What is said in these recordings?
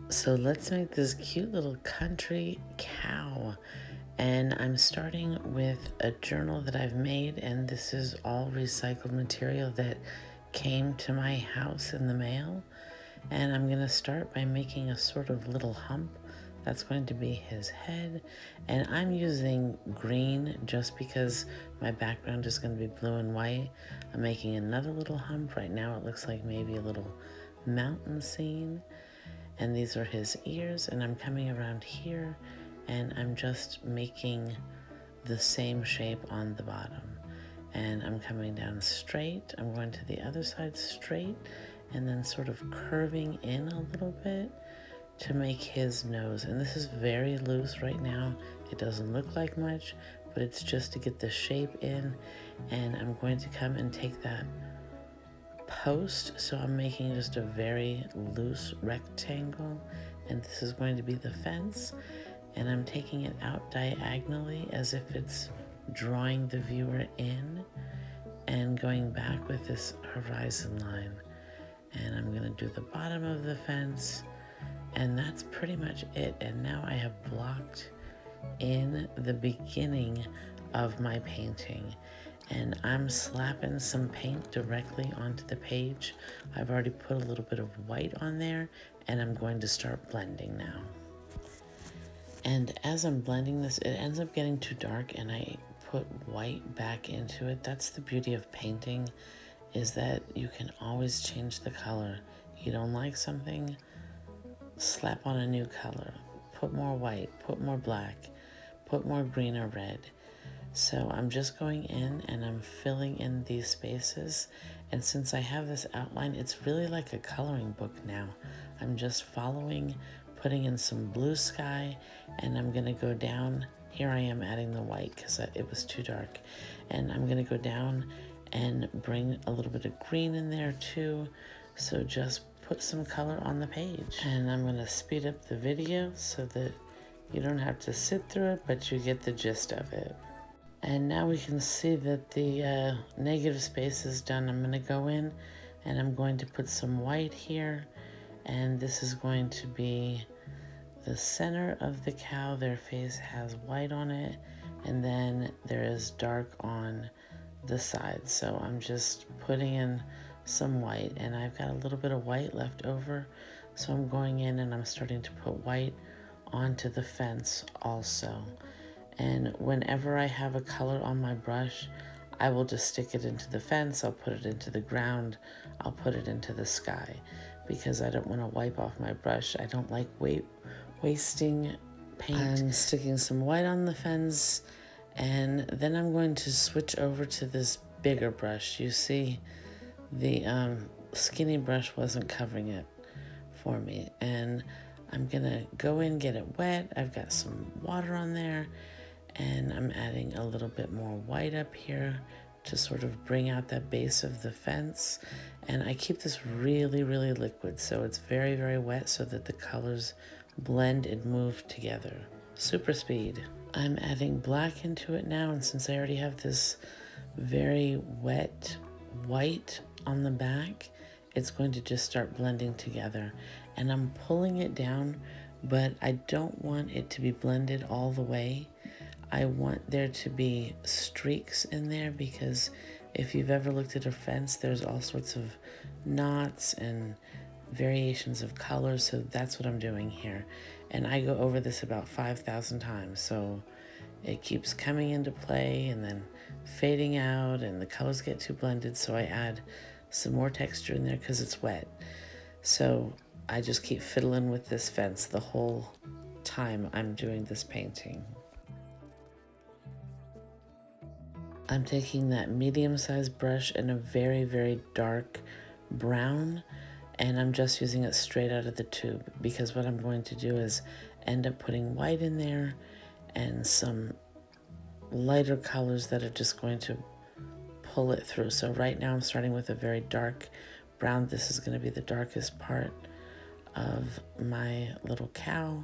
So let's make this cute little country cow. And I'm starting with a journal that I've made, and this is all recycled material that came to my house in the mail. And I'm gonna start by making a sort of little hump. That's going to be his head. And I'm using green just because my background is gonna be blue and white. I'm making another little hump. Right now it looks like maybe a little mountain scene. And these are his ears, and I'm coming around here and I'm just making the same shape on the bottom. And I'm coming down straight, I'm going to the other side straight, and then sort of curving in a little bit to make his nose. And this is very loose right now. It doesn't look like much, but it's just to get the shape in. And I'm going to come and take that post, so I'm making just a very loose rectangle, and this is going to be the fence, and I'm taking it out diagonally as if it's drawing the viewer in and going back with this horizon line. And I'm going to do the bottom of the fence, and that's pretty much it. And now I have blocked in the beginning of my painting, and I'm slapping some paint directly onto the page. I've already put a little bit of white on there, and I'm going to start blending now. And as I'm blending this, it ends up getting too dark, and I put white back into it. That's the beauty of painting, is that you can always change the color. You don't like something, slap on a new color, put more white, put more black, put more green or red. So I'm just going in and I'm filling in these spaces. And since I have this outline, it's really like a coloring book now. I'm just following, putting in some blue sky, and I'm gonna go down. Here I am adding the white because it was too dark. And I'm gonna go down and bring a little bit of green in there too. So just put some color on the page. And I'm gonna speed up the video so that you don't have to sit through it, but you get the gist of it. And now we can see that the negative space is done. I'm going to go in and I'm going to put some white here. And this is going to be the center of the cow. Their face has white on it. And then there is dark on the sides. So I'm just putting in some white. And I've got a little bit of white left over. So I'm going in and I'm starting to put white onto the fence also. And whenever I have a color on my brush, I will just stick it into the fence, I'll put it into the ground, I'll put it into the sky, because I don't want to wipe off my brush. I don't like wasting paint. I'm sticking some white on the fence, and then I'm going to switch over to this bigger brush. You see, the skinny brush wasn't covering it for me, and I'm gonna go in, get it wet. I've got some water on there, and I'm adding a little bit more white up here to sort of bring out that base of the fence. And I keep this really, really liquid, so it's very, very wet so that the colors blend and move together. Super speed. I'm adding black into it now, and since I already have this very wet white on the back, it's going to just start blending together. And I'm pulling it down, but I don't want it to be blended all the way. I want there to be streaks in there, because if you've ever looked at a fence, there's all sorts of knots and variations of colors. So that's what I'm doing here. And I go over this about 5,000 times. So it keeps coming into play and then fading out, and the colors get too blended. So I add some more texture in there because it's wet. So I just keep fiddling with this fence the whole time I'm doing this painting. I'm taking that medium-sized brush in a very, very dark brown, and I'm just using it straight out of the tube, because what I'm going to do is end up putting white in there and some lighter colors that are just going to pull it through. So right now I'm starting with a very dark brown. This is going to be the darkest part of my little cow,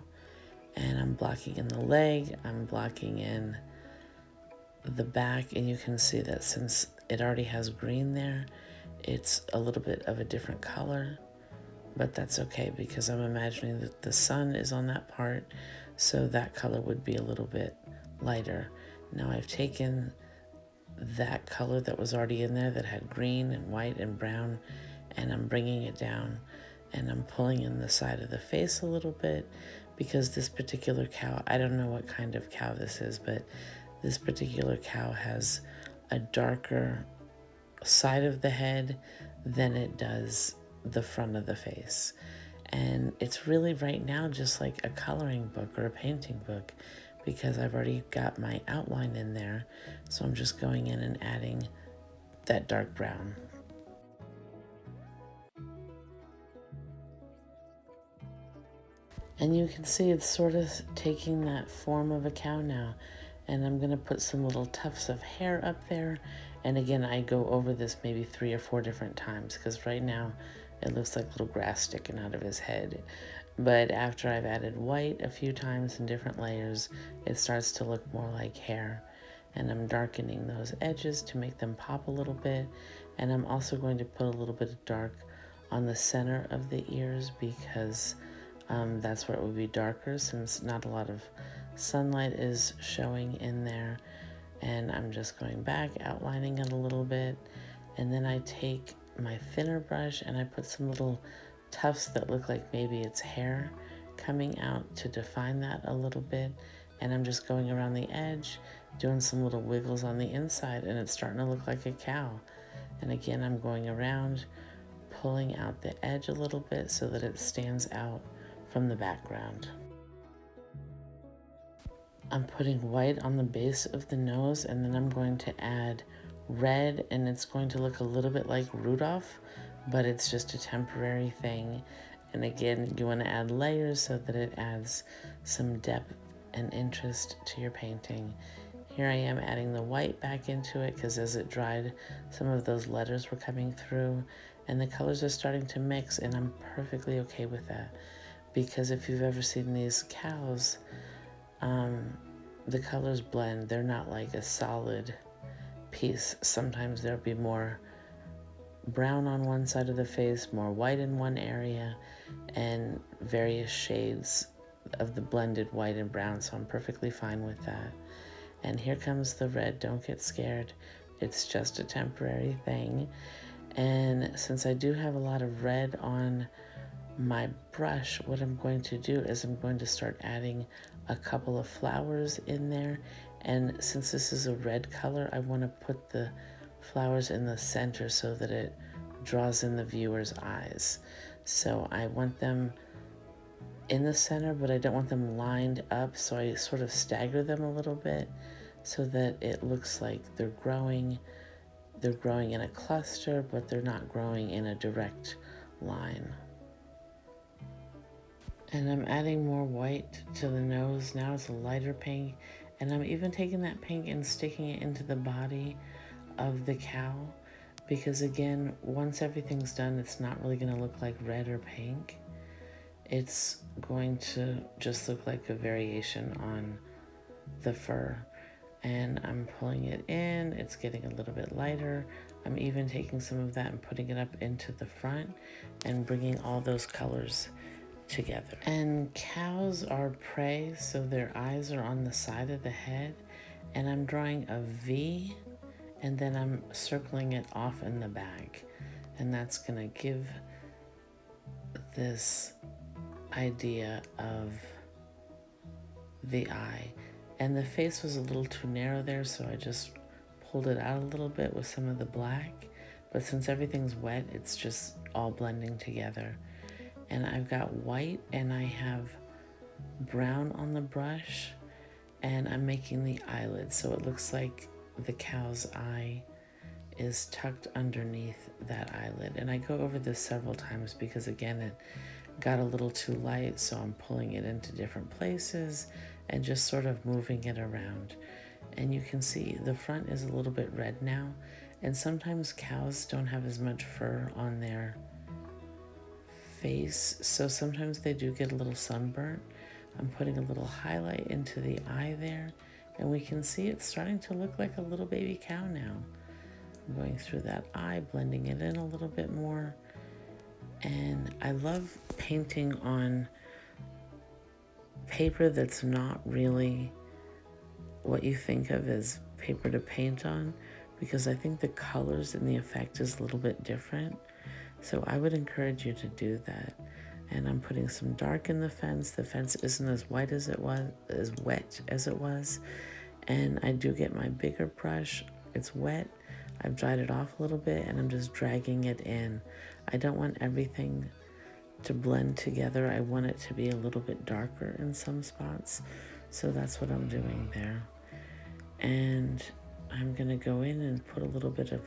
and I'm blocking in the leg, I'm blocking in the back, and you can see that since it already has green there, it's a little bit of a different color but that's okay because I'm imagining that the sun is on that part, so that color would be a little bit lighter. Now I've taken that color that was already in there that had green and white and brown, and I'm bringing it down and I'm pulling in the side of the face a little bit because this particular cow, I don't know what kind of cow this is, but this particular cow has a darker side of the head than it does the front of the face. And it's really right now just like a coloring book or a painting book because I've already got my outline in there. So I'm just going in and adding that dark brown. And you can see it's sort of taking that form of a cow now. And I'm gonna put some little tufts of hair up there. And again, I go over this maybe 3 or 4 different times because right now it looks like little grass sticking out of his head. But after I've added white a few times in different layers, it starts to look more like hair. And I'm darkening those edges to make them pop a little bit. And I'm also going to put a little bit of dark on the center of the ears because that's where it would be darker since not a lot of sunlight is showing in there. And I'm just going back, outlining it a little bit. And then I take my thinner brush and I put some little tufts that look like maybe it's hair coming out to define that a little bit. And I'm just going around the edge, doing some little wiggles on the inside, and it's starting to look like a cow. And again, I'm going around, pulling out the edge a little bit so that it stands out from the background. I'm putting white on the base of the nose, and then I'm going to add red, and it's going to look a little bit like Rudolph, but it's just a temporary thing. And again, you want to add layers so that it adds some depth and interest to your painting. Here I am adding the white back into it because as it dried, some of those letters were coming through and the colors are starting to mix, and I'm perfectly okay with that. Because if you've ever seen these cows, the colors blend. They're not like a solid piece. Sometimes there'll be more brown on one side of the face, more white in one area, and various shades of the blended white and brown, so I'm perfectly fine with that. And here comes the red. Don't get scared. It's just a temporary thing. And since I do have a lot of red on my brush, what I'm going to do is I'm going to start adding a couple of flowers in there. And since this is a red color, I want to put the flowers in the center so that it draws in the viewer's eyes. So I want them in the center, but I don't want them lined up, so I sort of stagger them a little bit so that it looks like they're growing in a cluster, but they're not growing in a direct line. And I'm adding more white to the nose. Now it's a lighter pink, and I'm even taking that pink and sticking it into the body of the cow, because again, once everything's done, it's not really going to look like red or pink. It's going to just look like a variation on the fur. And I'm pulling it in, it's getting a little bit lighter. I'm even taking some of that and putting it up into the front and bringing all those colors together. And cows are prey, so their eyes are on the side of the head, and I'm drawing a V and then I'm circling it off in the back, and that's gonna give this idea of the eye. And the face was a little too narrow there, so I just pulled it out a little bit with some of the black, but since everything's wet, it's just all blending together. And I've got white and I have brown on the brush, and I'm making the eyelid so it looks like the cow's eye is tucked underneath that eyelid. And I go over this several times because again, it got a little too light, so I'm pulling it into different places and just sort of moving it around. And you can see the front is a little bit red now, and sometimes cows don't have as much fur on their face, so sometimes they do get a little sunburnt. I'm putting a little highlight into the eye there, and we can see it's starting to look like a little baby cow now. I'm going through that eye, blending it in a little bit more, And I love painting on paper that's not really what you think of as paper to paint on, because I think the colors and the effect is a little bit different. So I would encourage you to do that. And I'm putting some dark in the fence. The fence isn't as white as it was, as wet as it was. And I do get my bigger brush. It's wet. I've dried it off a little bit and I'm just dragging it in. I don't want everything to blend together. I want it to be a little bit darker in some spots. So that's what I'm doing there. And I'm gonna go in and put a little bit of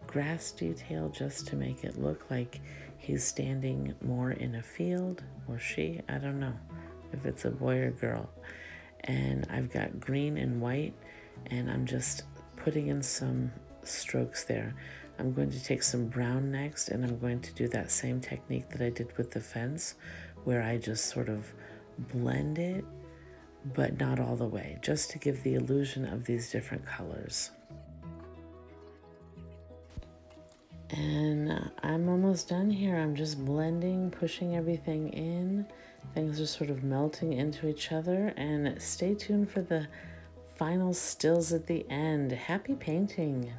grass detail just to make it look like he's standing more in a field, or she, I don't know if it's a boy or girl. And I've got green and white, and I'm just putting in some strokes there. I'm going to take some brown next, and I'm going to do that same technique that I did with the fence, where I just sort of blend it, but not all the way, just to give the illusion of these different colors. And I'm almost done here. I'm just blending, pushing everything in. Things are sort of melting into each other. And stay tuned for the final stills at the end. Happy painting!